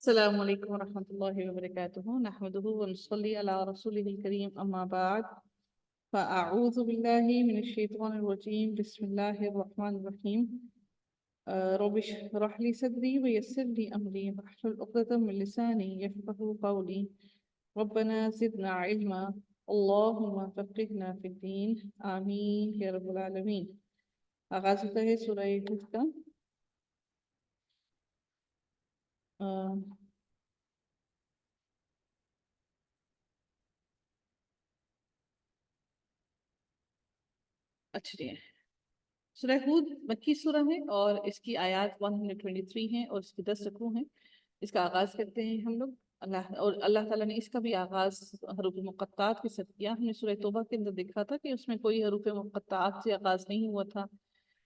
السلام علیکم ورحمۃ اللہ وبرکاتہ نحمده ونصلی علی رسوله الکریم اما بعد فاعوذ باللہ من الشیطان الرجیم بسم اللہ الرحمن الرحیم رب اشرح لی صدری ویسر لی امری واحلل عقدۃ من لسانی یفقهوا قولی ربنا زدنا علما اللہم فقہنا فی الدین آمین یا رب العالمین۔ آغاز ہوتا ہے سورہ ہود کا۔ اچھا جی، سورہ ہود مکی سورہ ہے اور اس کی آیات 123 ہیں اور اس کے 10 رکوع ہیں۔ اس کا آغاز کرتے ہیں ہم لوگ اللہ تعالیٰ نے اس کا بھی آغاز حروف مقطعات کے ساتھ کیا۔ ہم نے سورہ توبہ کے اندر دیکھا تھا کہ اس میں کوئی حروف مقطعات سے آغاز نہیں ہوا تھا،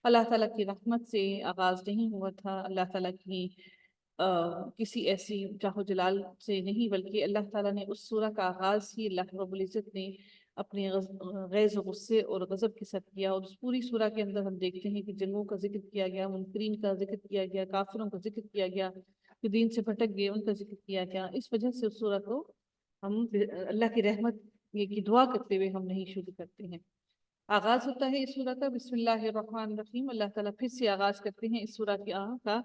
اللہ تعالیٰ کی رحمت سے آغاز نہیں ہوا تھا، اللہ تعالیٰ کی کسی ایسی جاہ و جلال سے نہیں، بلکہ اللہ تعالیٰ نے اس سورہ کا آغاز ہی اللہ رب العزت نے اپنے غیظ و غصے اور غضب کے ساتھ کیا۔ اور اس پوری سورہ کے اندر ہم دیکھتے ہیں کہ جنگوں کا ذکر کیا گیا، منکرین کا ذکر کیا گیا، کافروں کا ذکر کیا گیا، جو دین سے بھٹک گئے ان کا ذکر کیا گیا۔ اس وجہ سے اس سورہ کو ہم اللہ کی رحمت کی دعا کرتے ہوئے ہم نہیں شروع کرتے ہیں۔ آغاز ہوتا ہے اس سورہ کا بسم اللہ الرحمن الرحیم۔ اللہ تعالیٰ پھر سے آغاز کرتے ہیں اس سورہ کا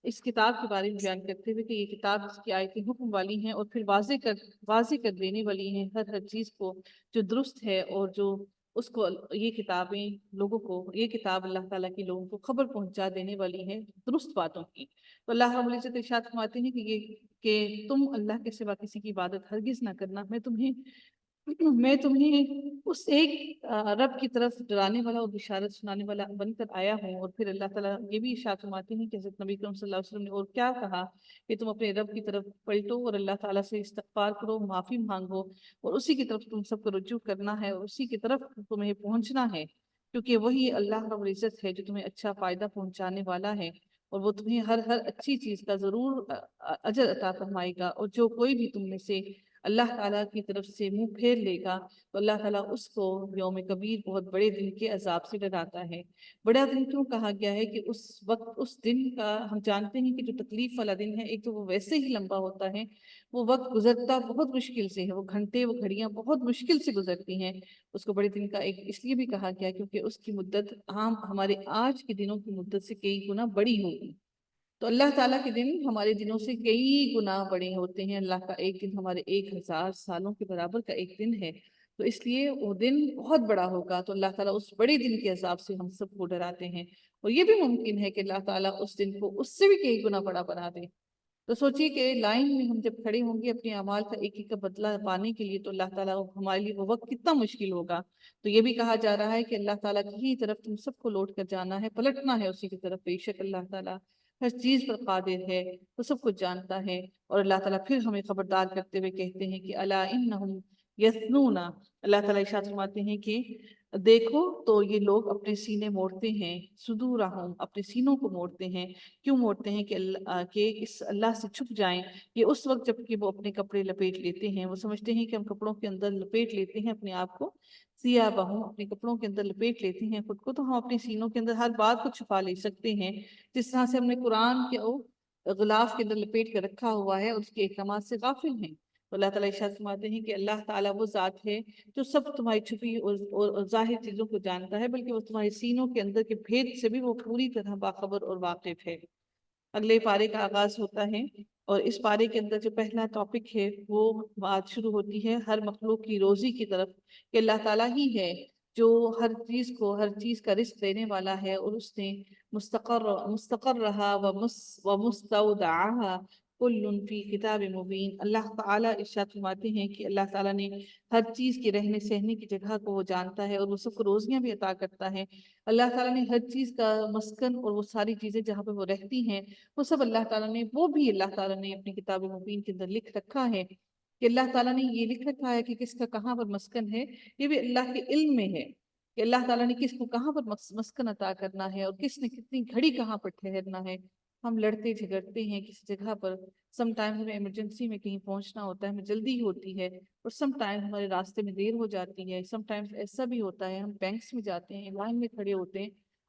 اس کتاب کے بارے میں بیان کرتے ہوئے کہ یہ کتاب اس کی آیتیں حکم والی ہیں اور پھر واضح کر دینے والی ہیں ہر چیز کو جو درست ہے، اور جو اس کو یہ کتابیں لوگوں کو، یہ کتاب اللہ تعالیٰ کی لوگوں کو خبر پہنچا دینے والی ہے درست باتوں کی۔ تو اللہ رب العزت ارشاد فرماتے ہیں کہ تم اللہ کے سوا کسی کی عبادت ہرگز نہ کرنا، میں تمہیں اس ایک رب کی طرف ڈرانے والا اور بشارت سنانے والا بن کر آیا ہوں۔ اور پھر اللہ تعالیٰ یہ بھی ارشاد فرماتے ہیں کہ حضرت نبی کریم صلی اللہ علیہ وسلم نے اور کیا کہا کہ تم اپنے رب کی طرف پلٹو اور اللہ تعالیٰ سے استغفار کرو، معافی مانگو، اور اسی کی طرف تم سب کو رجوع کرنا ہے اور اسی کی طرف تمہیں پہنچنا ہے، کیونکہ وہی اللہ رب العزت ہے جو تمہیں اچھا فائدہ پہنچانے والا ہے، اور وہ تمہیں ہر اچھی چیز کا ضرور اجر عطا فرمائے گا۔ اور جو کوئی بھی تم میں سے اللہ تعالیٰ کی طرف سے منہ پھیر لے گا تو اللہ تعالیٰ اس کو یوم کبیر، بہت بڑے دن کے عذاب سے ڈراتا ہے۔ بڑا دن کیوں کہا گیا ہے کہ اس وقت، اس دن کا ہم جانتے ہیں کہ جو تکلیف والا دن ہے، ایک تو وہ ویسے ہی لمبا ہوتا ہے، وہ وقت گزرتا بہت مشکل سے ہے، وہ گھنٹے وہ گھڑیاں بہت مشکل سے گزرتی ہیں۔ اس کو بڑے دن کا ایک اس لیے بھی کہا گیا کیونکہ اس کی مدت عام ہمارے آج کے دنوں کی مدت سے کئی گنا بڑی ہوگی۔ تو اللہ تعالیٰ کے دن ہمارے دنوں سے کئی گنا بڑے ہوتے ہیں۔ اللہ کا ایک دن ہمارے 1000 سالوں کے برابر کا ایک دن ہے، تو اس لیے وہ دن بہت بڑا ہوگا۔ تو اللہ تعالیٰ اس بڑے دن کے عذاب سے ہم سب کو ڈراتے ہیں، اور یہ بھی ممکن ہے کہ اللہ تعالیٰ اس دن کو اس سے بھی کئی گنا بڑا بنا دے۔ تو سوچئے کہ لائن میں ہم جب کھڑے ہوں گے اپنے اعمال کا ایک ایک کا بدلہ پانے کے لیے، تو اللہ تعالیٰ ہمارے لیے وہ وقت کتنا مشکل ہوگا۔ تو یہ بھی کہا جا رہا ہے کہ اللہ تعالیٰ کی ہی طرف تم سب کو لوٹ کر جانا ہے، پلٹنا ہے اسی کی طرف، بے شک اللہ تعالیٰ ہر چیز پر قادر ہے، وہ سب کچھ جانتا ہے۔ اور اللہ تعالیٰ پھر ہمیں خبردار کرتے ہوئے کہتے ہیں کہ الا انہم یثنون، اللہ تعالیٰ ارشاد فرماتے ہیں کہ دیکھو تو یہ لوگ اپنے سینے موڑتے ہیں، صدورہم، اپنے سینوں کو موڑتے ہیں۔ کیوں موڑتے ہیں؟ کہ اس اللہ سے چھپ جائیں۔ یہ اس وقت جب کہ وہ اپنے کپڑے لپیٹ لیتے ہیں، وہ سمجھتے ہیں کہ ہم کپڑوں کے اندر لپیٹ لیتے ہیں اپنے آپ کو، ثیابہم، اپنے کپڑوں کے اندر لپیٹ لیتے ہیں خود کو، تو ہم اپنے سینوں کے اندر ہر بات کو چھپا لے سکتے ہیں، جس طرح سے ہم نے قرآن کے غلاف کے اندر لپیٹ کر رکھا ہوا ہے اور اس کے احکامات سے غافل ہیں۔ تو اللہ تعالیٰ ارشاد فرماتے ہیں کہ اللہ تعالیٰ وہ ذات ہے جو سب تمہاری چھپی اور ظاہر چیزوں کو جانتا ہے، بلکہ وہ تمہارے سینوں کے اندر کے بھید سے بھی وہ پوری طرح باخبر اور واقف ہے۔ اگلے پارے کا آغاز ہوتا ہے، اور اس پارے کے اندر جو پہلا ٹاپک ہے وہ بات شروع ہوتی ہے ہر مخلوق کی روزی کی طرف، کہ اللہ تعالیٰ ہی ہے جو ہر چیز کا رزق دینے والا ہے، اور اس نے مستقرها ومستودعها کل فی کتاب مبین۔ اللہ تعالیٰ ارشاد فرماتے ہیں کہ اللہ تعالیٰ نے ہر چیز کے رہنے سہنے کی جگہ کو وہ جانتا ہے، اور وہ سب کو روزیاں بھی عطا کرتا ہے۔ اللہ تعالیٰ نے ہر چیز کا مسکن اور وہ ساری چیزیں جہاں پہ وہ رہتی ہیں، وہ سب اللہ تعالیٰ نے، وہ بھی اللہ تعالیٰ نے اپنی کتاب مبین کے اندر لکھ رکھا ہے، کہ اللہ تعالیٰ نے یہ لکھ رکھا ہے کہ کس کا کہاں پر مسکن ہے۔ یہ بھی اللہ کے علم میں ہے کہ اللہ تعالیٰ نے کس کو کہاں پر مسکن عطا کرنا ہے، اور کس نے کتنی گھڑی کہاں پر ٹھہرنا ہے۔ ہم لڑتے جھگڑتے ہیں کسی جگہ پر، سم ٹائم ہمیں ایمرجنسی میں کہیں پہنچنا ہوتا ہے، ہمیں جلدی ہوتی ہے، اور سم ٹائم ہمارے راستے میں دیر ہو جاتی ہے۔ سم ٹائم ایسا بھی ہوتا ہے ہم بینکس میں جاتے ہیں، لائن میں کھڑے ہوتے ہیں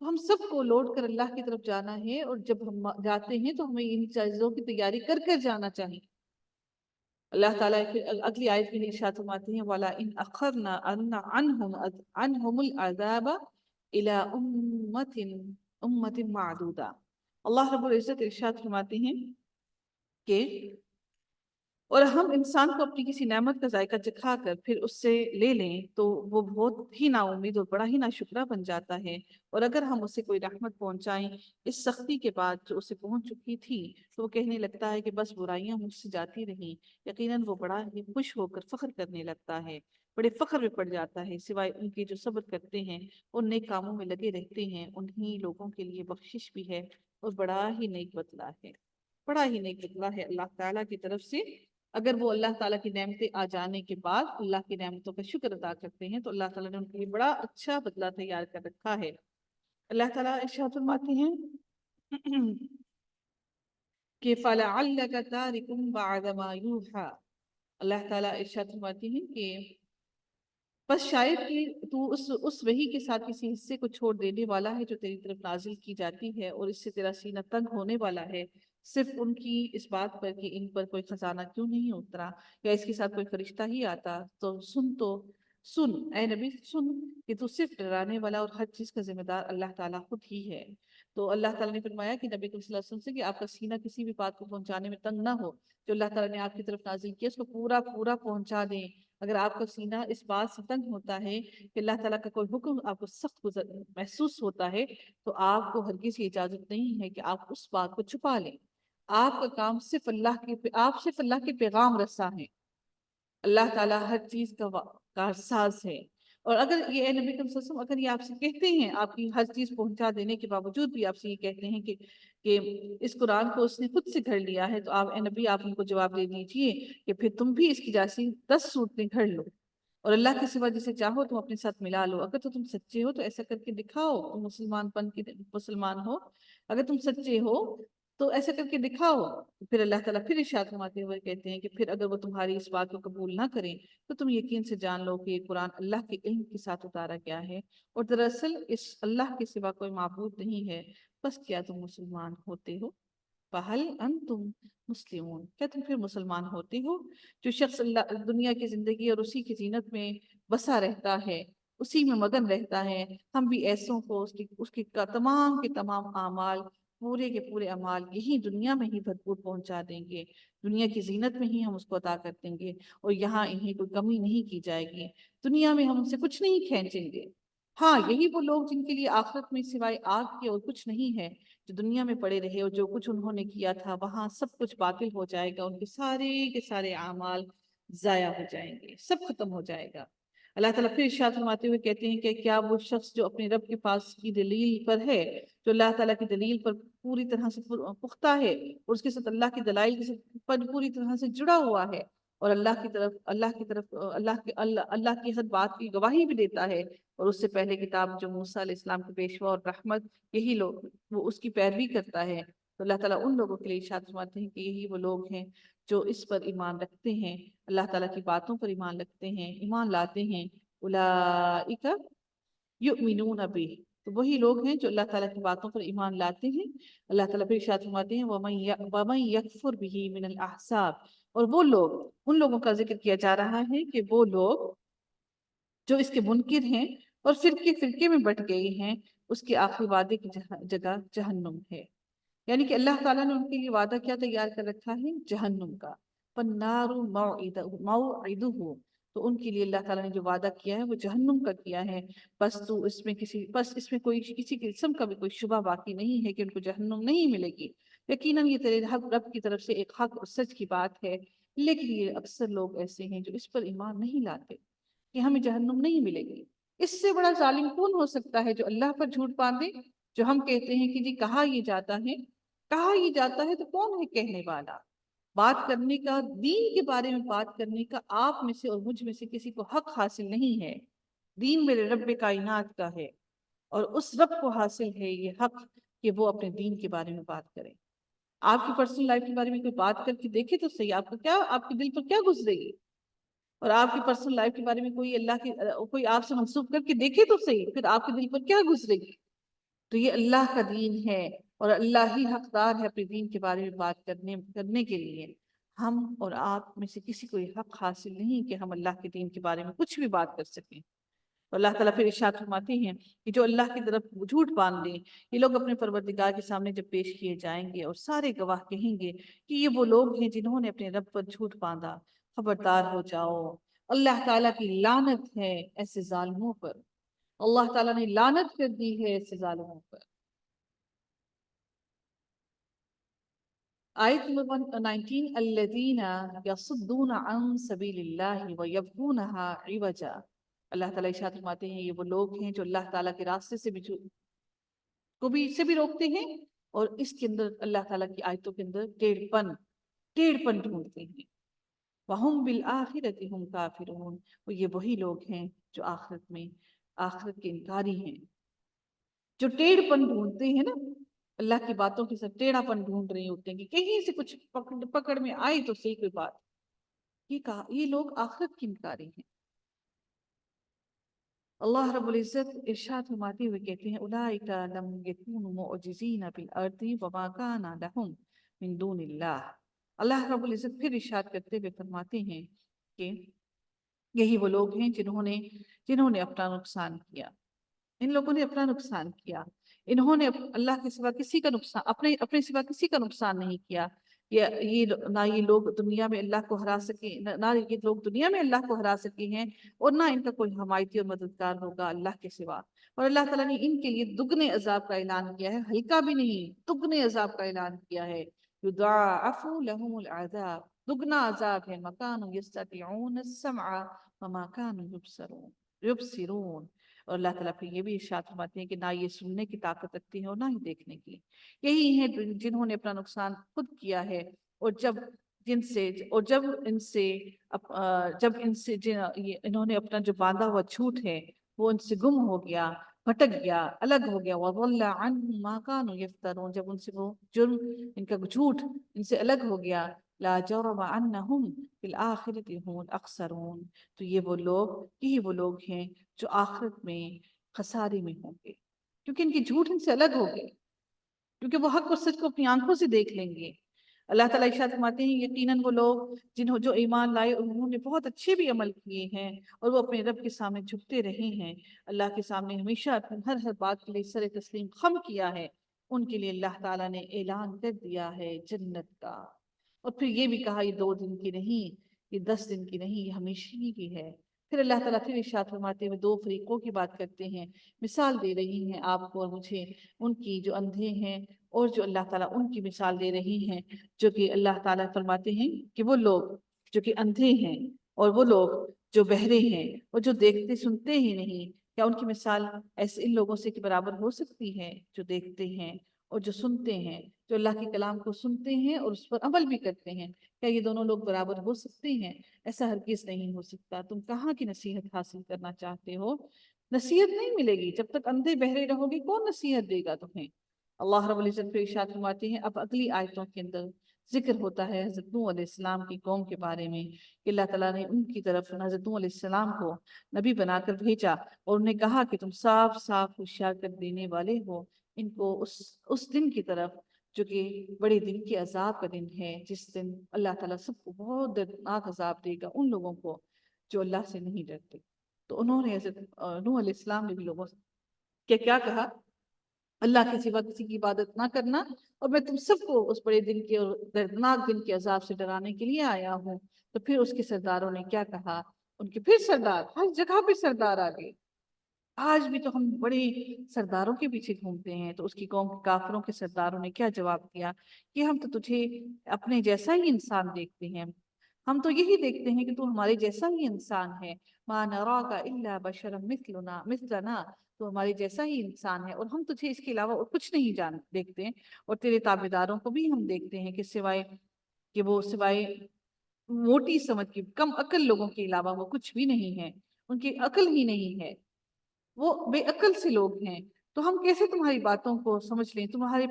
ہم سب کو لوٹ کر اللہ کی طرف جانا ہے، اور جب ہم جاتے ہیں تو ہمیں ان چیزوں کی تیاری کر کر جانا چاہیے۔ اللہ تعالیٰ پھر اگلی آیت میں ارشاد فرماتے ہیں وَلَا إِنْ أَخَّرْنَا عَنْهُمُ الْعَذَابَ إِلَىٰ أُمَّةٍ مَعْدُودَةٍ۔ اللہ رب العزت ارشاد فرماتے ہیں کہ اور ہم انسان کو اپنی کسی نعمت کا ذائقہ چکھا کر پھر اس سے لے لیں تو وہ بہت ہی نا امید اور بڑا ہی ناشکرا بن جاتا ہے، اور اگر ہم اسے کوئی رحمت پہنچائیں اس سختی کے بعد جو اسے پہنچ چکی تھی تو وہ کہنے لگتا ہے کہ بس برائیاں مجھ سے جاتی رہیں۔ یقیناً وہ بڑا ہی خوش ہو کر فخر کرنے لگتا ہے، بڑے فخر میں پڑ جاتا ہے، سوائے ان کے جو صبر کرتے ہیں اور نیک کاموں میں لگے رہتے ہیں انہی لوگوں کے لیے بخشش بھی ہے اور بڑا ہی نیک بدلہ ہے، بڑا ہی نیک بدلہ ہے اللہ تعالیٰ کی طرف سے۔ اگر وہ اللہ تعالیٰ کی نعمتیں آ جانے کے بعد اللہ کی نعمتوں کا شکر ادا کرتے ہیں تو اللہ تعالیٰ نے ان کے لیے بڑا اچھا بدلہ تیار کر رکھا ہے۔ اللہ تعالیٰ ارشاد فرماتے ہیں کہ فَلَعَلَّكَ تَارِكٌ بَعْدَ مَا يُوحَىٰ۔ اللہ تعالیٰ ارشاد فرماتے ہیں کہ بس شاید کہ تو اس وحی کے ساتھ کسی حصے کو چھوڑ دینے والا ہے جو تیری طرف نازل کی جاتی ہے، اور اس سے تیرا سینہ تنگ ہونے والا ہے صرف ان کی اس بات پر کہ ان پر کوئی خزانہ کیوں نہیں اترا یا اس کے ساتھ کوئی فرشتہ ہی آتا۔ تو سن اے نبی سن کہ تو صرف ڈرانے والا اور ہر چیز کا ذمہ دار اللہ تعالیٰ خود ہی ہے۔ تو اللہ تعالیٰ نے فرمایا کہ نبی صلی اللہ علیہ وسلم سے کہ آپ کا سینہ کسی بھی بات کو پہنچانے میں تنگ نہ ہو، جو اللہ تعالیٰ نے آپ کی طرف نازل کیا اس کو پورا پورا پہنچا دیں۔ اگر آپ کا سینہ اس بات سے تنگ ہوتا ہے کہ اللہ تعالیٰ کا کوئی حکم آپ کو سخت محسوس ہوتا ہے تو آپ کو ہرگز یہ اجازت نہیں ہے کہ آپ اس بات کو چھپا لیں۔ آپ کا کام صرف آپ صرف اللہ کے پیغام رساں ہیں۔ اللہ تعالیٰ ہر چیز کا کارساز ہے، اور اگر یہ اے نبی صلی اللہ علیہ وسلم اگر یہ آپ سے کہتے ہیں آپ کی ہر چیز پہنچا دینے کے باوجود بھی آپ سے یہ کہتے ہیں کہ اس قرآن کو اس نے خود سے گھڑ لیا ہے، تو آپ اے نبی آپ ان کو جواب دے دیجئے کہ پھر تم بھی اس کی جیسی 10 صورتیں گھڑ لو، اور اللہ کے سوا جسے چاہو تم اپنے ساتھ ملا لو۔ اگر تو تم سچے ہو تو ایسا کر کے دکھاؤ، تم مسلمان ہو، اگر تم سچے ہو تو ایسا کر کے دکھاؤ۔ پھر اللہ تعالیٰ پھر ارشاد فرماتے ہوئے کہتے ہیں کہ پھر اگر وہ تمہاری اس بات کو قبول نہ کریں تو تم یقین سے جان لو کہ یہ قرآن اللہ کے علم کے ساتھ اتارا گیا ہے، اور دراصل اس اللہ کے سوا کوئی معبود نہیں ہے، بس کیا تم مسلمان ہوتے ہو؟ فَهَلْ أَنْتُمْ مُسْلِمُونَ، کیا تم پھر مسلمان ہوتے ہو؟ جو شخص دنیا کی زندگی اور اسی کی زینت میں بسا رہتا ہے، اسی میں مگن رہتا ہے، ہم بھی ایسوں کو اس کے تمام کے تمام اعمال پورے کے پورے اعمال یہی دنیا میں ہی بھرپور پہنچا دیں گے، دنیا کی زینت میں ہی ہم اس کو عطا کر دیں گے، اور یہاں انہیں کوئی کمی نہیں کی جائے گی، دنیا میں ہم ان سے کچھ نہیں کھینچیں گے۔ ہاں یہی وہ لوگ جن کے لیے آخرت میں سوائے آگ کے اور کچھ نہیں ہے، جو دنیا میں پڑے رہے اور جو کچھ انہوں نے کیا تھا وہاں سب کچھ باطل ہو جائے گا، ان کے سارے اعمال ضائع ہو جائیں گے، سب ختم ہو جائے گا۔ اللہ تعالیٰ پھر ارشاد فرماتے ہوئے کہتے ہیں کہ کیا وہ شخص جو اپنے رب کے پاس کی دلیل پر ہے، جو اللہ تعالیٰ کی دلیل پر پوری طرح سے پختہ ہے اور اس کے ساتھ اللہ کی دلائل کے ساتھ پوری طرح سے جڑا ہوا ہے، اور اللہ کی ہر بات کی گواہی بھی دیتا ہے، اور اس سے پہلے کتاب جو موسیٰ علیہ السلام کے پیشوا اور رحمت یہی لوگ وہ اس کی پیروی کرتا ہے، تو اللہ تعالیٰ ان لوگوں کے لیے ارشاد فرماتے ہیں کہ یہی وہ لوگ ہیں جو اس پر ایمان رکھتے ہیں، اللہ تعالیٰ کی باتوں پر ایمان رکھتے ہیں، ایمان لاتے ہیں۔ اولئک یؤمنون بہ، تو وہی لوگ ہیں جو اللہ تعالیٰ کی باتوں پر ایمان لاتے ہیں۔ اللہ تعالیٰ پھر ارشاد فرماتے ہیں وَمَن یکفر بہ من الاحزاب، اور وہ لوگ ان لوگوں کا ذکر کیا جا رہا ہے کہ وہ لوگ جو اس کے منکر ہیں اور فرقے فرقے میں بٹ گئے ہیں، اس کے آخری وعدے کی جگہ جہنم ہے، یعنی کہ اللہ تعالیٰ نے ان کے لیے وعدہ کیا تیار کر رکھا ہے؟ جہنم کا۔ فَالنَّارُ مَوْعِدُهُ، تو ان کے لیے اللہ تعالیٰ نے جو وعدہ کیا ہے وہ جہنم کا کیا ہے، بس اس میں کوئی کسی قسم کا بھی کوئی شبہ باقی نہیں ہے کہ ان کو جہنم نہیں ملے گی، یقیناً یہ تیرے رب کی طرف سے ایک حق اور سچ کی بات ہے، لیکن یہ اکثر لوگ ایسے ہیں جو اس پر ایمان نہیں لاتے کہ ہمیں جہنم نہیں ملے گی۔ اس سے بڑا ظالم کون ہو سکتا ہے جو اللہ پر جھوٹ باندھے؟ جو ہم کہتے ہیں کہ جی کہا یہ جاتا ہے تو کون ہے کہنے والا؟ بات کرنے کا، دین کے بارے میں بات کرنے کا آپ میں سے اور مجھ میں سے کسی کو حق حاصل نہیں ہے، دین میرے رب کائنات کا ہے، اور اس رب کو حاصل ہے یہ حق کہ وہ اپنے دین کے بارے میں بات کرے۔ آپ کی پرسنل لائف کے بارے میں کوئی بات کر کے دیکھے تو صحیح، آپ کے دل پر کیا گزرے گی؟ اور آپ کی پرسنل لائف کے بارے میں کوئی آپ سے منسوخ کر کے دیکھے تو صحیح، پھر آپ کے دل پر کیا گزرے گی؟ تو یہ اللہ کا دین ہے اور اللہ ہی حقدار ہے اپنے دین کے بارے میں بات کرنے کے لیے۔ ہم اور آپ میں سے کسی کو یہ حق حاصل نہیں کہ ہم اللہ کے دین کے بارے میں کچھ بھی بات کر سکیں۔ اللہ تعالیٰ پھر ارشاد فرماتے ہیں کہ جو اللہ کی طرف جھوٹ باندھ دیں، یہ لوگ اپنے پروردگار کے سامنے جب پیش کیے جائیں گے اور سارے گواہ کہیں گے کہ یہ وہ لوگ ہیں جنہوں نے اپنے رب پر جھوٹ باندھا، خبردار ہو جاؤ، اللہ تعالیٰ کی لعنت ہے ایسے ظالموں پر۔ اللہ تعالیٰ نے لعنت کر دی ہے ایسے ظالموں پر۔ آیت نمبر 19، الذین یصدون عن سبیل اللہ ویبغونہا عوجا۔ اللہ تعالیٰ ارشاد فرماتے ہیں یہ وہ لوگ ہیں جو اللہ تعالیٰ کے راستے سے بھی روکتے ہیں، اور اس کے اندر اللہ تعالیٰ کی آیتوں کے اندر ٹیڑھ پن ڈھونڈتے ہیں۔ وَهُمْ بِالْآخِرَةِ هُمْ كَافِرُونَ، اور یہ وہی لوگ ہیں جو آخرت کے انکاری ہیں۔ جو ٹیڑھ پن ڈھونڈتے ہیں نا، اللہ کی باتوں کے ساتھ ٹیڑھا پن ڈھونڈ رہے ہوتے ہیں کہ کہیں سے کچھ پکڑ میں آئی تو صحیح کوئی بات، یہ لوگ آخرت کی انکاری ہیں۔ اللہ رب العزت ارشاد فرماتے ہوئے کہتے ہیں اولئک لم یکونوا معجزین فی الارض وما کان لهم من دون اللہ۔ اللہ رب العزت پھر ارشاد کرتے ہوئے فرماتے ہیں کہ یہی وہ لوگ ہیں جنہوں نے اپنا نقصان کیا، ان لوگوں نے اپنا نقصان کیا، انہوں نے اللہ کے سوا کسی کا نقصان اپنے سوا کسی کا نقصان نہیں کیا۔ نہ یہ لوگ دنیا میں اللہ کو ہرا سکے، نہ یہ لوگ دنیا میں اللہ کو ہرا سکے ہیں، اور نہ ان کا کوئی حمایتی اور مددگار ہوگا اللہ کے سوا۔ اور اللہ تعالیٰ نے ان کے لیے دگنے عذاب کا اعلان کیا ہے، ہلکا بھی نہیں، دگنے عذاب کا اعلان کیا ہے۔ یضاعف لهم العذاب، دگنا عذاب ہے، مکان یستطیعون السمع وما كانوا یبصرون۔ اور اللہ تعالیٰ پھر یہ بھی ارشاد فرماتے ہیں کہ نہ یہ سننے کی طاقت رکھتے ہیں اور نہ ہی دیکھنے کی۔ یہی ہیں جنہوں نے اپنا نقصان خود کیا ہے، اور انہوں نے اپنا جو باندھا ہوا جھوٹ ہے وہ ان سے گم ہو گیا، بھٹک گیا، الگ ہو گیا۔ وَضَلَّ عَنْهُمْ مَا كَانُوا يَفْتَرُونَ، جب ان سے وہ جرم، ان کا جھوٹ ان سے الگ ہو گیا۔ لَا جَرَمَ أَنَّهُمْ فِي الْآخِرَةِ هُمُ الْأَخْسَرُونَ، تو یہی وہ لوگ ہیں جو آخرت میں خسارے میں ہوں گے، کیونکہ ان کی جھوٹ ان سے الگ ہو گئے، کیونکہ وہ حق اور سچ کو اپنی آنکھوں سے دیکھ لیں گے۔ اللہ تعالیٰ ارشاد فرماتے ہیں یقیناً وہ لوگ جو ایمان لائے اور انہوں نے بہت اچھے بھی عمل کیے ہیں، اور وہ اپنے رب کے سامنے جھکتے رہے ہیں، اللہ کے سامنے ہمیشہ ہر بات کے لیے سر تسلیم خم کیا ہے، ان کے لیے اللہ تعالیٰ نے اعلان کر دیا ہے جنت کا۔ اور پھر یہ بھی کہا یہ 2 دن کی نہیں، یہ 10 دن کی نہیں، یہ ہمیشہ کی ہے۔ پھر اللہ تعالیٰ پھر ارشاد فرماتے ہوئے 2 فریقوں کی بات کرتے ہیں، مثال دے رہی ہیں آپ کو اور مجھے، ان کی جو اندھے ہیں اور جو اللہ تعالیٰ ان کی مثال دے رہی ہیں، جو کہ اللہ تعالیٰ فرماتے ہیں کہ وہ لوگ جو کہ اندھے ہیں اور وہ لوگ جو بہرے ہیں اور جو دیکھتے سنتے ہی نہیں، کیا ان کی مثال ایسے ان لوگوں سے برابر ہو سکتی ہے جو دیکھتے ہیں اور جو سنتے ہیں، جو اللہ کے کلام کو سنتے ہیں اور اس پر عمل بھی کرتے ہیں؟ کیا یہ دونوں لوگ برابر ہو سکتے ہیں؟ ایسا ہرگز نہیں ہو سکتا۔ تم کہاں کی نصیحت حاصل کرنا چاہتے ہو؟ نصیحت نہیں ملے گی جب تک اندھے بہرے رہو گے، کون نصیحت دے گا تمہیں؟ اللہ رب العزت پھر ارشاد فرماتے ہیں، اب اگلی آیتوں کے اندر ذکر ہوتا ہے حضرت نوح علیہ السلام کی قوم کے بارے میں، کہ اللہ تعالیٰ نے ان کی طرف حضرت نوح علیہ السلام کو نبی بنا کر بھیجا، اور انہیں کہا کہ تم صاف صاف ہوشیار کر دینے والے ہو ان کو اس دن کی طرف جو کہ بڑے دن کے عذاب کا دن ہے، جس دن اللہ تعالیٰ سب کو بہت دردناک عذاب دے گا، ان لوگوں کو جو اللہ سے نہیں ڈرتے۔ تو انہوں نے حضرت نوح علیہ السلام نے بھی لوگوں سے کیا کہا؟ اللہ کے سوا کسی کی عبادت نہ کرنا، اور میں تم سب کو اس بڑے دن کے اور دردناک دن کے عذاب سے ڈرانے کے لیے آیا ہوں۔ تو پھر اس کے سرداروں نے کیا کہا؟ ان کے پھر سردار، ہر جگہ پہ سردار آ گئے۔ آج بھی تو ہم بڑے سرداروں کے پیچھے گھومتے ہیں، تو اس کی قوم کے کافروں کے سرداروں نے کیا جواب دیا کہ ہم تو تجھے اپنے جیسا ہی انسان دیکھتے ہیں، ہم تو یہی دیکھتے ہیں کہ تو ہمارے جیسا ہی انسان ہے، ما نراک الا بشرا مثلنا، تو ہمارے جیسا ہی انسان ہے، اور ہم تجھے اس کے علاوہ اور کچھ نہیں دیکھتے، اور تیرے تابعداروں کو بھی ہم دیکھتے ہیں کہ سوائے موٹی سمجھ کی کم عقل لوگوں کے علاوہ وہ کچھ بھی نہیں ہے، ان کی عقل ہی نہیں ہے، وہ بے عقل سے لوگ ہیں۔ تو ہم کیسے تمہاری باتوں کو سمجھ لیں؟ تمہاری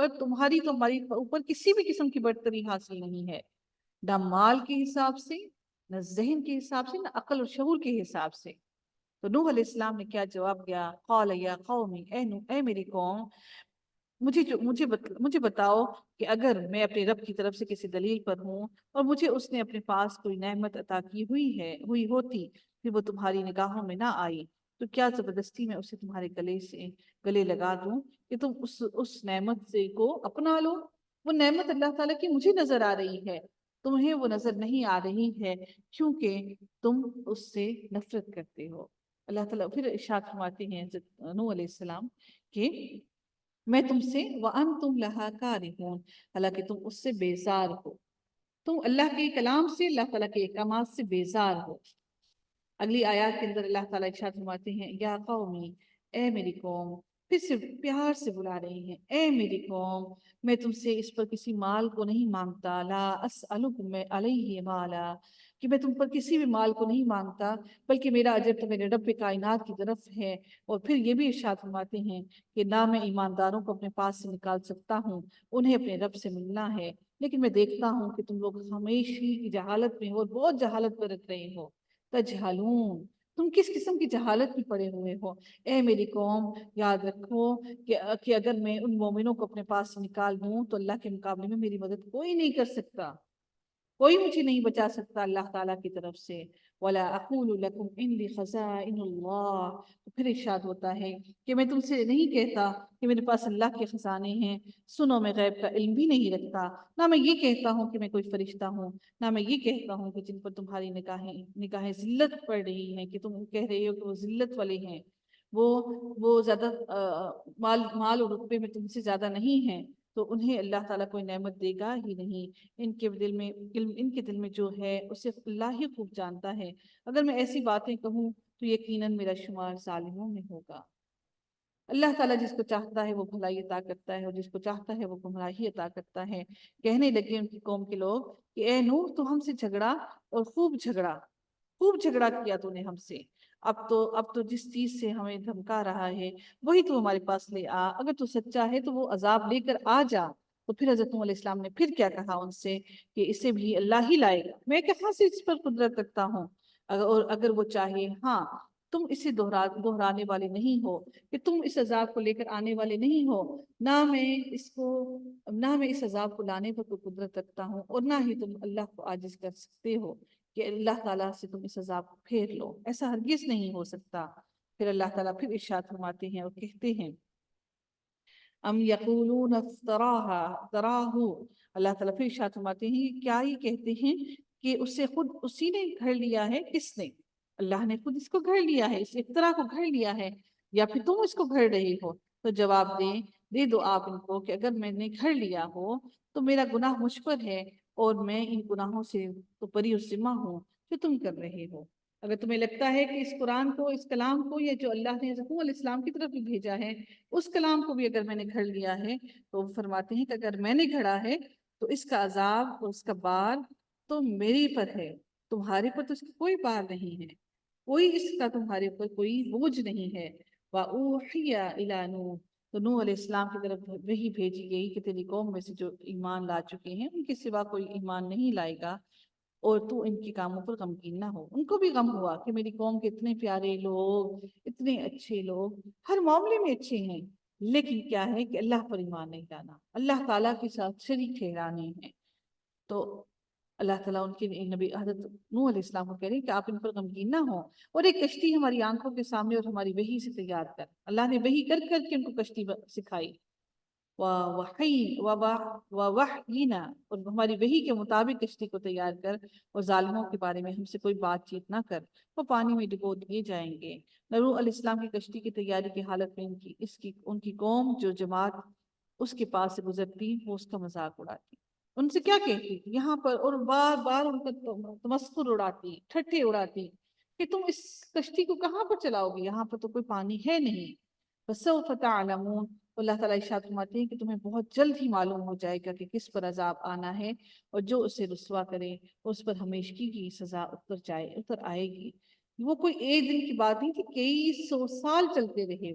تو ہماری اوپر کسی بھی قسم کی برتری حاصل نہیں ہے، نہ مال کے حساب سے، نہ ذہن کے حساب سے، نہ عقل اور شعور کے حساب سے۔ تو نوح علیہ السلام نے کیا جواب دیا؟ قال یا قومی، اے میری قوم، مجھے بتاؤ کہ اگر میں اپنے رب کی طرف سے کسی دلیل پر ہوں اور مجھے اس نے اپنے پاس کوئی نعمت عطا کی ہوئی ہوتی، پھر وہ تمہاری نگاہوں میں نہ آئی، تو کیا زبردستی میں اسے تمہارے گلے لگا دوں کہ تم اس نعمت سے کو اپنا لو؟ وہ نعمت اللہ تعالیٰ کی مجھے نظر آ رہی ہے، تمہیں وہ نظر نہیں آ رہی ہے کیونکہ تم اس سے نفرت کرتے ہو۔ اللہ تعالیٰ پھر ارشاد فرماتے ہیں حضرت نوح علیہ السلام کہ میں تم سے وَأَنْتُمْ لَهَا كَارِهُونَ، حالانکہ تم اس سے بیزار ہو، تم اللہ کے کلام سے، اللہ تعالیٰ کے احکامات سے بیزار ہو۔ اگلی آیات کے اندر اللہ تعالیٰ ارشاد فرماتے ہیں یا قومی، اے میری قوم، پھر سے پیار سے بلا رہی ہیں، اے میری قوم، میں تم سے اس پر کسی مال کو نہیں مانگتا، لا اسألکم علیہ مالا، کہ میں تم پر کسی بھی مال کو نہیں مانگتا، بلکہ میرا اجر تو میرے رب کائنات کی طرف ہے۔ اور پھر یہ بھی ارشاد فرماتے ہیں کہ نہ میں ایمانداروں کو اپنے پاس سے نکال سکتا ہوں، انہیں اپنے رب سے ملنا ہے، لیکن میں دیکھتا ہوں کہ تم لوگ ہمیشہ کی جہالت میں ہو اور بہت جہالت برت رہے ہو، تجہلون، تم کس قسم کی جہالت میں پڑے ہوئے ہو۔ اے میری قوم، یاد رکھو کہ اگر میں ان مومنوں کو اپنے پاس سے نکال دوں تو اللہ کے مقابلے میں میری مدد کوئی نہیں کر سکتا، کوئی مجھے نہیں بچا سکتا اللہ تعالیٰ کی طرف سے۔ وَلَا أَقُولُ لَكُمْ إِنِّي خَزَائِنُ اللَّهِ، تو پھر ارشاد ہوتا ہے کہ میں تم سے نہیں کہتا کہ میرے پاس اللہ کے خزانے ہیں، سنو میں غیب کا علم بھی نہیں رکھتا، نہ میں یہ کہتا ہوں کہ میں کوئی فرشتہ ہوں، نہ میں یہ کہتا ہوں کہ جن پر تمہاری نگاہیں ذلت پڑ رہی ہیں، کہ تم کہہ رہے ہو کہ وہ ذلت والے ہیں، وہ زیادہ مال اور رتبے میں تم سے زیادہ نہیں ہیں، تو انہیں اللہ تعالیٰ کوئی نعمت دے گا ہی نہیں۔ ان کے دل میں جو ہے اسے اللہ ہی خوب جانتا ہے، اگر میں ایسی باتیں کہوں تو یقیناً میرا شمار ظالموں میں ہوگا۔ اللہ تعالیٰ جس کو چاہتا ہے وہ بھلائی عطا کرتا ہے اور جس کو چاہتا ہے وہ گمراہی عطا کرتا ہے۔ کہنے لگے ان کی قوم کے لوگ کہ اے نوح، تو ہم سے جھگڑا اور خوب جھگڑا کیا تو نے ہم سے، اب تو جس چیز سے ہمیں دھمکا رہا ہے وہی تو ہمارے پاس لے آ، اگر تو سچا ہے تو وہ عذاب لے کر آ جا۔ تو پھر حضرت نوح علیہ السلام نے پھر کیا کہا ان سے کہ اسے بھی اللہ ہی لائے گا، میں کہاں سے اس پر قدرت رکھتا ہوں، اور اگر وہ چاہے، ہاں تم اسے دہرانے والے نہیں ہو، کہ تم اس عذاب کو لے کر آنے والے نہیں ہو، نہ میں اس عذاب کو لانے پر کوئی قدرت رکھتا ہوں، اور نہ ہی تم اللہ کو عاجز کر سکتے ہو کہ اللہ تعالیٰ سے تم اس عذاب کو پھیر لو، ایسا ہرگز نہیں ہو سکتا۔ پھر اللہ تعالیٰ پھر ارشاد فرماتے ہیں اور کہتے ہیں ام یقولون افتراہ، اللہ تعالیٰ پھر ارشاد فرماتے ہیں کیا ہی کہتے ہیں کہ اسے خود اسی نے گھڑ لیا ہے، کس نے؟ اللہ نے خود اس کو گھڑ لیا ہے، اس افتراء کو گھڑ لیا ہے، یا پھر تم اس کو گھڑ رہے ہو؟ تو جواب دے دو آپ ان کو کہ اگر میں نے گھڑ لیا ہو تو میرا گناہ مجھ پر ہے، اور میں ان گناہوں سے تو بری و ذمہ ہوں جو تم کر رہے ہو۔ اگر تمہیں لگتا ہے کہ اس قرآن کو، اس کلام کو، یا جو اللہ نے حضرت نوح علیہ السلام کی طرف بھی بھیجا ہے اس کلام کو بھی اگر میں نے گھڑ لیا ہے، تو وہ فرماتے ہیں کہ اگر میں نے گھڑا ہے تو اس کا عذاب اور اس کا بار تو میری پر ہے، تمہارے پر تو اس کا کوئی بار نہیں ہے، کوئی اس کا تمہارے اوپر کوئی بوجھ نہیں ہے۔ وَأُوحِيَ إِلَى نُوحٍ، تو نوح علیہ السلام کی طرف وہی بھیجی گئی کہ تیری قوم میں سے جو ایمان لا چکے ہیں ان کے سوا کوئی ایمان نہیں لائے گا، اور تو ان کے کاموں پر غمگین نہ ہو۔ ان کو بھی غم ہوا کہ میری قوم کے اتنے پیارے لوگ، اتنے اچھے لوگ، ہر معاملے میں اچھے ہیں، لیکن کیا ہے کہ اللہ پر ایمان نہیں لانا، اللہ تعالیٰ کے ساتھ شریک ٹھہرانے ہیں۔ تو اللہ تعالیٰ ان کے نبی حضرت نوح علیہ السلام کو کہہ رہے ہیں کہ آپ ان پر غمگین نہ ہوں، اور ایک کشتی ہماری آنکھوں کے سامنے اور ہماری وحی سے تیار کر، اللہ نے وحی کر کے ان کو کشتی سکھائی، وَوَحْيِنَا، اور ہماری وحی کے مطابق کشتی کو تیار کر، اور ظالموں کے بارے میں ہم سے کوئی بات چیت نہ کر، وہ پانی میں ڈبو دیے جائیں گے۔ نوح علیہ السلام کی کشتی کی تیاری کی حالت میں ان کی قوم جو جماعت اس کے پاس سے گزرتی وہ اس کا مذاق اڑاتی، ان سے کیا کہتی یہاں پر، اور بار بار ان کا تمسخر اڑاتی، ٹھٹھے اڑاتی کہ تم اس کشتی کو کہاں پر چلاؤ گے، یہاں پر تو کوئی پانی ہے نہیں۔ فَسَوْفَ تَعْلَمُونَ، اللہ تعالیٰ ارشاد فرماتے ہیں کہ تمہیں بہت جلد ہی معلوم ہو جائے گا کہ کس پر عذاب آنا ہے، اور جو اسے رسوا کرے اس پر ہمیشگی کی سزا اتر آئے گی۔ وہ کوئی ایک دن کی بات نہیں تھی، کئی 100 سال چلتے رہے،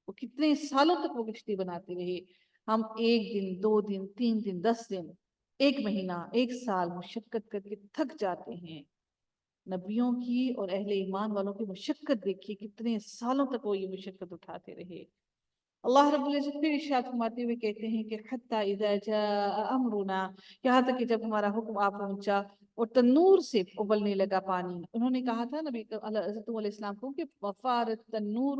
وہ کتنے سالوں تک وہ کشتی بناتے رہے۔ ہم 1 دن، 2 دن، 3 دن، 10 دن، 1 مہینہ، 1 سال مشقت کر کے تھک جاتے ہیں، نبیوں کی اور اہل ایمان والوں کی مشقت دیکھیے، کتنے سالوں تک وہ یہ مشقت اٹھاتے رہے۔ اللہ رب العزت پھر ارشاد فرماتے ہوئے کہتے ہیں کہ حتی اذا جاء امرنا، یہاں تک کہ جب ہمارا حکم آ پہنچا اور تنور سے ابلنے لگا پانی۔ انہوں نے کہا تھا نبی حضرت علیہ السلام کو کہ وفارت تنور،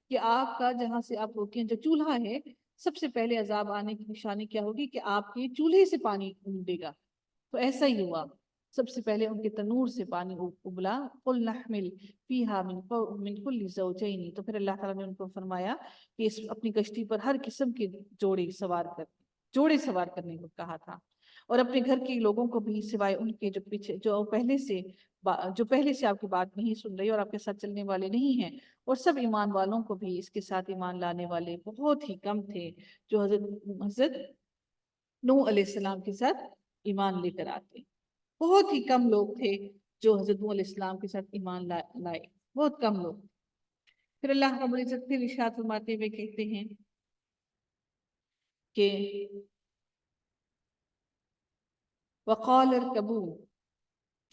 کہ آپ کا جہاں سے آپ روکیں جو چولہا ہے، سب سے پہلے عذاب آنے کی نشانی کیا ہوگی کہ آپ کے چولہے سے پانی ڈھونڈے گا۔ تو ایسا ہی ہوا، سب سے پہلے ان کے تنور سے پانی ابلا۔ قل نحمل فیہا من کل زوجین، تو پھر اللہ تعالیٰ نے ان کو فرمایا کہ اس اپنی کشتی پر ہر قسم کے جوڑے سوار کرنے کو کہا تھا، اور اپنے گھر کے لوگوں کو بھی سوائے ان کے جو پہلے سے آپ کی بات نہیں سن رہی اور آپ کے ساتھ چلنے والے نہیں ہیں، اور سب ایمان والوں کو بھی اس کے ساتھ ایمان لانے والے بہت ہی کم تھے جو حضرت نوح علیہ السلام کے ساتھ ایمان لے کر آتے۔ بہت ہی کم لوگ تھے جو حضرت نوح علیہ السلام کے ساتھ ایمان لائے، بہت کم لوگ۔ پھر اللہ رب العزت پھر ارشاد فرماتے ہوئے کہتے ہیں کہ وقال اركبوا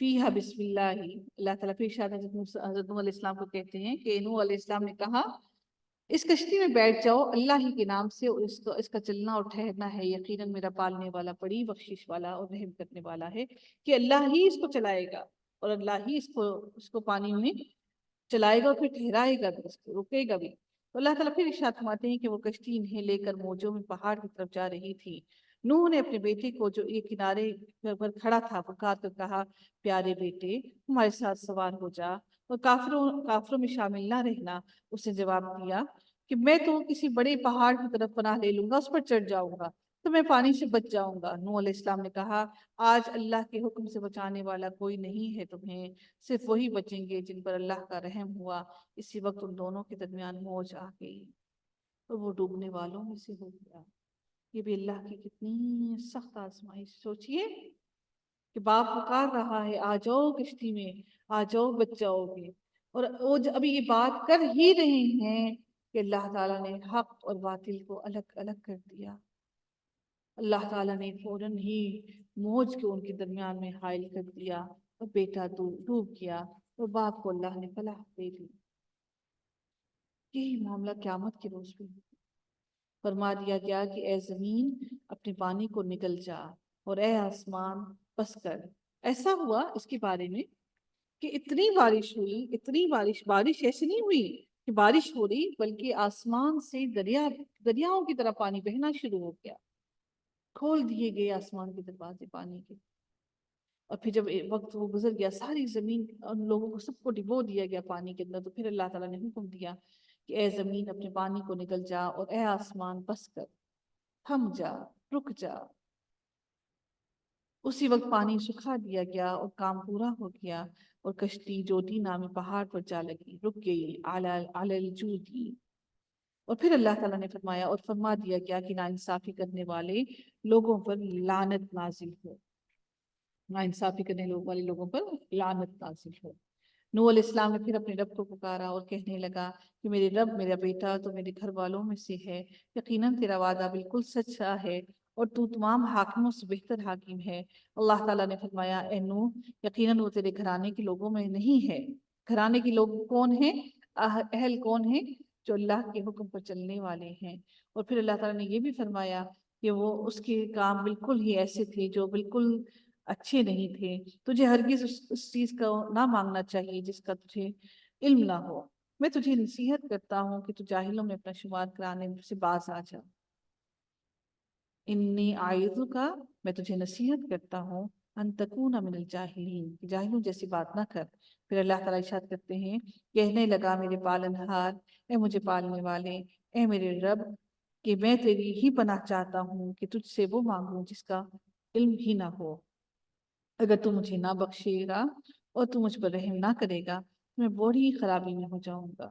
فیہا بسم اللہ، اللہ تعالیٰ پھر ارشاد حضرت نوح علیہ السلام کو کہتے ہیں کہ نوح علیہ السلام نے کہا اس کشتی میں بیٹھ جاؤ اللہ ہی کے نام سے، اور اس کا چلنا اور ٹھہرنا ہے یقیناً میرا پالنے والا بڑی بخشش والا اور رحم کرنے والا ہے، کہ اللہ ہی اس کو چلائے گا اور اللہ ہی اس کو پانی میں چلائے گا اور پھر ٹھہرائے گا بھی، اس کو رکے گا بھی۔ تو اللہ تعالیٰ پھر ارشاد فرماتے ہیں کہ وہ کشتی انہیں لے کر موجوں میں پہاڑ کی طرف جا رہی تھی۔ نوح نے اپنے بیٹے کو جو ایک کنارے پر کھڑا تھا پکار کر کہا پیارے بیٹے ہمارے ساتھ سوار ہو جا اور کافروں میں شامل نہ رہنا۔ اس نے جواب دیا کہ میں تو کسی بڑے پہاڑ کی طرف پناہ لے لوں گا، اس پر چڑھ جاؤں گا تو میں پانی سے بچ جاؤں گا۔ نوح علیہ السلام نے کہا آج اللہ کے حکم سے بچانے والا کوئی نہیں ہے تمہیں، صرف وہی بچیں گے جن پر اللہ کا رحم ہوا۔ اسی وقت ان دونوں کے درمیان موج آ گئی اور وہ ڈوبنے والوں میں سے ہو گیا۔ یہ بھی اللہ کی کتنی سخت آزمائش، سوچئے کہ باپ پکار رہا ہے آ جاؤ کشتی میں، آ جاؤ بچ جاؤ گے، اور وہ ابھی یہ بات کر ہی رہے ہیں کہ اللہ تعالیٰ نے حق اور باطل کو الگ الگ کر دیا۔ اللہ تعالیٰ نے فوراً ہی موج کو ان کے درمیان میں حائل کر دیا اور بیٹا ڈوب گیا اور باپ کو اللہ نے فلاح دے دی۔ یہی معاملہ قیامت کے روز بھی فرما دیا گیا کہ اے زمین اپنے پانی کو نگل جا اور اے آسمان بس کر۔ ایسا ہوا اس کے بارے میں کہ اتنی بارش ہوئی، اتنی بارش ایسی نہیں ہوئی کہ بارش ہو رہی، بلکہ آسمان سے دریاؤں کی طرح پانی بہنا شروع ہو گیا، کھول دیے گئے آسمان کے دروازے پانی کے۔ اور پھر جب وقت وہ گزر گیا ساری زمین ان لوگوں کو سب کو ڈبو دیا گیا پانی کے اندر، تو پھر اللہ تعالیٰ نے حکم دیا کہ اے زمین اپنے پانی کو نگل جا اور اے آسمان بس کر، تھم جا، رک جا۔ اسی وقت پانی سکھا دیا گیا اور کام پورا ہو گیا، اور کشتی جوٹی نامی پہاڑ پر جا لگی، رک گئی علی الجودی۔ اور پھر اللہ تعالیٰ نے فرمایا اور فرما دیا گیا کہ ناانصافی کرنے والے لوگوں پر لعنت نازل ہو، ناانصافی کرنے والے لوگوں پر لعنت نازل ہو۔ نوح علیہ السلام نے پھر اپنے رب کو پکارا اور کہنے لگا کہ میرے رب میرا بیٹا تو میرے گھر والوں میں سے ہے، یقیناً تیرا وعدہ بالکل سچا ہے اور تو تمام حاکموں سے بہتر حاکم ہے۔ اللہ تعالیٰ نے فرمایا اے نوح یقیناً وہ تیرے گھرانے کے لوگوں میں نہیں ہے۔ گھرانے کے لوگ کون ہیں؟ اہل کون ہیں؟ جو اللہ کے حکم پر چلنے والے ہیں۔ اور پھر اللہ تعالیٰ نے یہ بھی فرمایا کہ وہ اس کے کام بالکل ہی ایسے تھے جو بالکل اچھے نہیں تھے۔ تجھے ہرگز اس چیز کا نہ مانگنا چاہیے جس کا تجھے علم نہ ہو۔ میں تجھے نصیحت کرتا ہوں کہ تو جاہلوں میں اپنا شمار کرانے سے باز آ جا۔ انی اعیذک، میں تجھے نصیحت کرتا ہوں ان تکون من الجاہلین، جاہلوں جیسی بات نہ کر۔ پھر اللہ تعالیٰ ارشاد کرتے ہیں کہنے لگا میرے پالنہار، اے مجھے پالنے والے، اے میرے رب، کہ میں تیری ہی پناہ چاہتا ہوں کہ تجھ سے وہ مانگوں جس کا علم ہی نہ ہو۔ اگر تو مجھے نہ بخشے گا اور تو مجھ پر رحم نہ کرے گا تو میں بڑی خرابی میں ہو جاؤں گا۔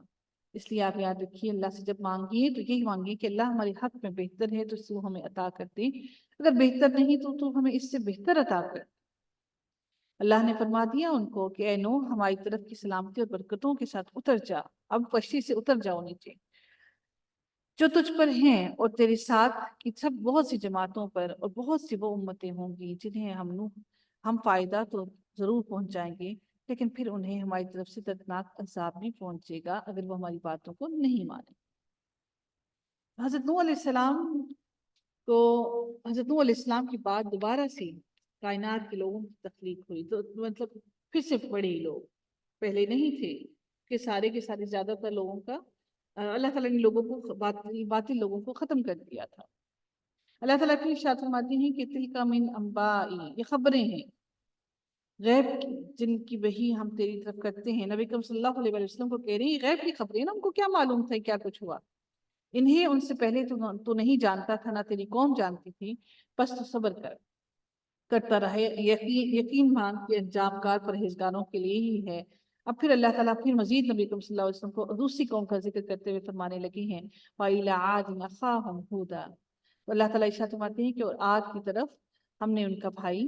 اس لیے آپ یاد رکھیے اللہ سے جب مانگیے تو یہی مانگیے کہ اللہ ہمارے حق میں بہتر ہے تو وہ ہمیں عطا کر دے، اگر بہتر نہیں تو ہمیں اس سے بہتر عطا کر۔ اللہ نے فرما دیا ان کو کہ اے نوح ہماری طرف کی سلامتی اور برکتوں کے ساتھ اتر جا، اب کشتی سے اتر جاؤ نیچے، جو تجھ پر ہیں اور تیرے ساتھ کی سب بہت سی جماعتوں پر، اور بہت سی وہ امتیں ہوں گی جنہیں ہم فائدہ تو ضرور پہنچائیں گے لیکن پھر انہیں ہماری طرف سے دردناک عذاب بھی پہنچے گا اگر وہ ہماری باتوں کو نہیں مانے۔ حضرت نوح علیہ السلام تو حضرت نوح علیہ السلام کی بعد دوبارہ سے کائنات کے لوگوں کی تخلیق ہوئی، تو مطلب پھر سے بڑے لوگ پہلے نہیں تھے کہ سارے کے سارے زیادہ تر لوگوں کا اللہ تعالیٰ نے لوگوں کو باطل لوگوں کو ختم کر دیا تھا۔ اللہ تعالیٰ کی ارشاد فرماتے ہیں کہ تلک من انبائی، یہ خبریں ہیں غیب کی جن کی وحی ہم تیری طرف کرتے ہیں۔ نبی کریم صلی اللہ علیہ وسلم کو کہہ رہی ہیں غیب کی خبریں نا، ان کو کیا معلوم تھا کیا کچھ ہوا، انہیں ان سے پہلے تو نہیں جانتا تھا، نہ تیری قوم جانتی تھی، بس تو صبر کرتا رہے، یقین مان کہ انجام کار پرہیزگاروں کے لیے ہی ہے۔ اب پھر اللہ تعالیٰ پھر مزید نبی صلی اللہ علیہ وسلم کو دوسری قوم کا ذکر کرتے ہوئے فرمانے لگے ہیں وَإِلَىٰ عَادٍ أَخَاهُمْ هُودًا، تو اللہ تعالیٰ ارشاد فرماتے ہیں کہ اور عاد کی طرف ہم نے ان کا بھائی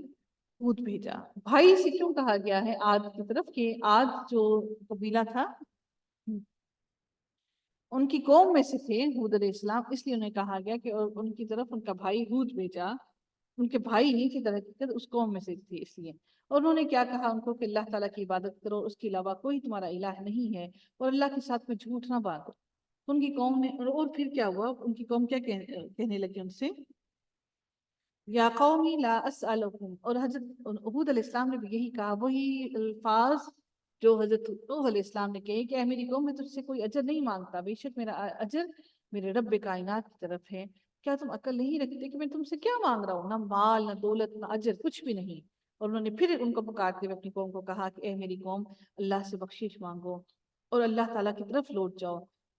ہود بھیجا۔ بھائی سے کیوں کہا گیا ہے عاد کی طرف؟ کہ عاد جو قبیلہ تھا ان کی قوم میں سے تھے ہود علیہ السلام، اس لیے انہیں کہا گیا کہ اور ان کی طرف ان کا بھائی ہود بھیجا۔ ان کے بھائی نہیں تھے در حقیقت، اس قوم میں سے تھے اس لیے۔ اور انہوں نے کیا کہا ان کو کہ اللہ تعالیٰ کی عبادت کرو، اس کے علاوہ کوئی تمہارا الہ نہیں ہے، اور اللہ کے ساتھ میں جھوٹ نہ باندھو۔ ان کی قوم نے اور پھر کیا ہوا، ان کی قوم کیا کہنے لگی ان سے یا قومی لا اسألکم، اور حضرت ہود علیہ السلام نے بھی یہی کہا، وہی الفاظ جو حضرت نوح علیہ السلام نے کہے کہ اے میری قوم میں تجھ سے کوئی اجر نہیں مانگتا، بے شک میرا اجر میرے رب کائنات کی طرف ہے۔ کیا تم عقل نہیں رکھتے کہ میں تم سے کیا مانگ رہا ہوں؟ نہ مال، نہ دولت، نہ اجر، کچھ بھی نہیں۔ اور انہوں نے پھر ان کو پکارتے ہوئے اپنی قوم کو کہا کہ اے میری قوم اللہ سے بخشش مانگو اور اللہ تعالیٰ کی طرف لوٹ جاؤ۔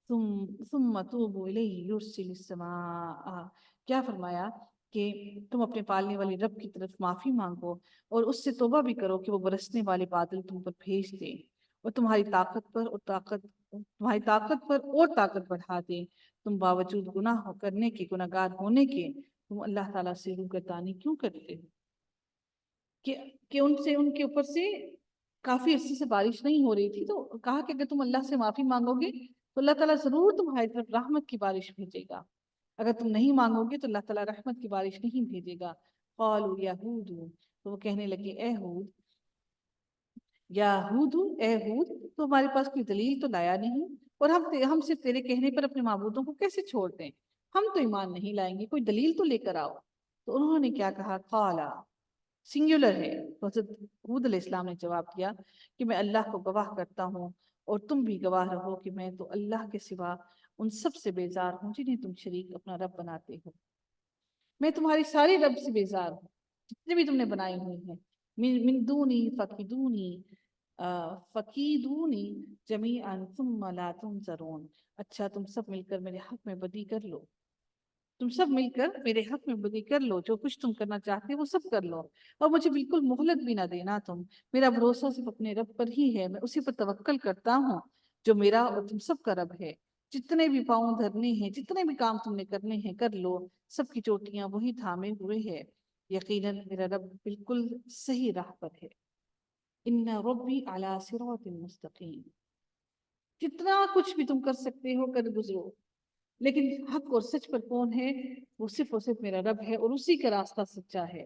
ثم توبوا الیہ یرسل السماء، کیا فرمایا کہ تم اپنے پالنے والے رب کی طرف معافی مانگو اور اس سے توبہ بھی کرو کہ وہ برسنے والے بادل تم پر بھیج دے اور تمہاری طاقت پر اور طاقت بڑھا دے۔ تم باوجود گناہ کرنے کے، گناہ گار ہونے کے، تم اللہ تعالیٰ سے روگردانی کیوں کرتے ہو؟ کہ ان کے اوپر سے کافی عرصے سے بارش نہیں ہو رہی تھی، تو کہا کہ اگر تم اللہ سے معافی مانگو گے تو اللہ تعالیٰ ضرور تمہاری طرف رحمت کی بارش بھیجے گا، اگر تم نہیں مانگو گے تو اللہ تعالیٰ رحمت کی بارش نہیں بھیجے گا۔ قالوا یا ہود، تو وہ کہنے لگے اے ہود، یا ہود، اے ہود، تو ہمارے پاس کوئی دلیل تو لایا نہیں، اور ہم صرف تیرے کہنے پر اپنے معبودوں کو کیسے چھوڑ دیں؟ ہم تو ایمان نہیں لائیں گے، کوئی دلیل تو لے کر آؤ۔ تو انہوں نے کیا کہا؟ قالا، سنگولر ہے، تو حضرت ہود علیہ السلام نے جواب دیا کہ میں اللہ کو گواہ کرتا ہوں اور تم بھی گواہ رہو کہ میں تو اللہ کے سوا ان سب سے بیزار ہوں جنہیں تم شریک اپنا رب بناتے ہو۔ میں تمہاری ساری رب سے بیزار ہوں جتنے بھی تم نے بنائی ہوئی ہیں۔ من دونی فکیدونی جمیعا ثم لا تنظرون، اچھا تم سب مل کر میرے حق میں بدی کر لو، تم سب مل کر میرے حق میں بدی کر لو، جو کچھ تم کرنا چاہتے وہ سب کر لو، اور مجھے بالکل مہلت بھی نہ دینا تم۔ میرا بھروسہ صرف اپنے رب پر ہی ہے، میں اسی پر توکل کرتا ہوں جو میرا اور تم سب کا رب ہے۔ جتنے بھی پاؤں دھرنے ہیں، جتنے بھی کام تم نے کرنے ہیں کر لو، سب کی چوٹیاں وہی تھامے ہوئے ہے، یقیناً میرا رب بالکل صحیح راہ پر ہے۔ ان ربی علی صراط مستقیم، جتنا کچھ بھی تم کر سکتے ہو کر گزرو، لیکن حق اور سچ پر کون ہے؟ وہ صرف اور صرف میرا رب ہے، اور اسی کا راستہ سچا ہے۔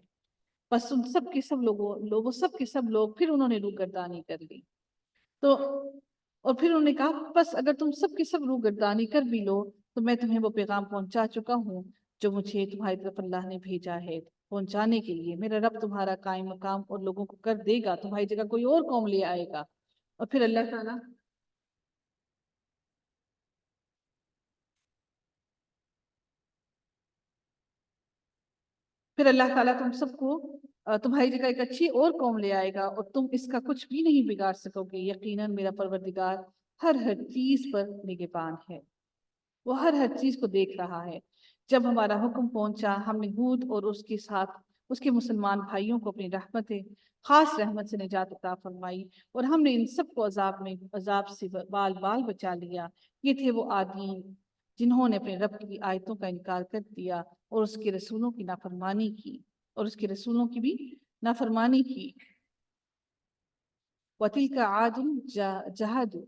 بس ان سب کے سب لوگ پھر انہوں نے روگردانی کر لی، تو اور پھر انہوں نے کہا بس اگر تم سب کے سب روگردانی کر بھی لو تو میں تمہیں وہ پیغام پہنچا چکا ہوں جو مجھے تمہاری طرف اللہ نے بھیجا ہے پہنچانے کے لیے۔ میرا رب تمہارا قائم مقام اور لوگوں کو کر دے گا، تمہاری جگہ کوئی اور قوم لے آئے گا، اور پھر اللہ تعالیٰ تم سب کو تمہاری جگہ ایک اچھی اور قوم لے آئے گا، اور تم اس کا کچھ بھی نہیں بگاڑ سکو گے۔ یقیناً میرا پروردگار ہر چیز پر نگہبان ہے، وہ ہر چیز کو دیکھ رہا ہے۔ جب ہمارا حکم پہنچا ہم نے ہود اور اس کے ساتھ اس کے مسلمان بھائیوں کو اپنی خاص رحمت سے نجات عطا فرمائی، اور ہم نے ان سب کو عذاب سے بال بال بچا لیا۔ یہ تھے وہ عادین جنہوں نے اپنے رب کی آیتوں کا انکار کر دیا اور اس کے رسولوں کی نافرمانی کی، وَتِلْكَ عَادٌ جَهَدُوا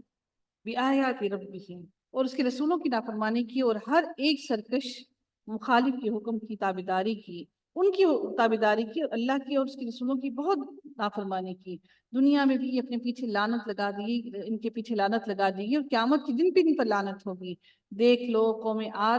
بِآيَاتِ رَبِّهِمْ، اور اس کے رسولوں کی نافرمانی کی اور ہر ایک سرکش مخالف کے حکم کی تابعداری کی ان کی تابعداری کی اور اللہ کی اور اس کے رسولوں کی بہت نافرمانی کی، دنیا میں بھی اپنے پیچھے لعنت لگا دی، ان کے پیچھے لعنت لگا دی، اور قیامت کے دن بھی ان پر لعنت ہوگی۔ دیکھ لو قوم عاد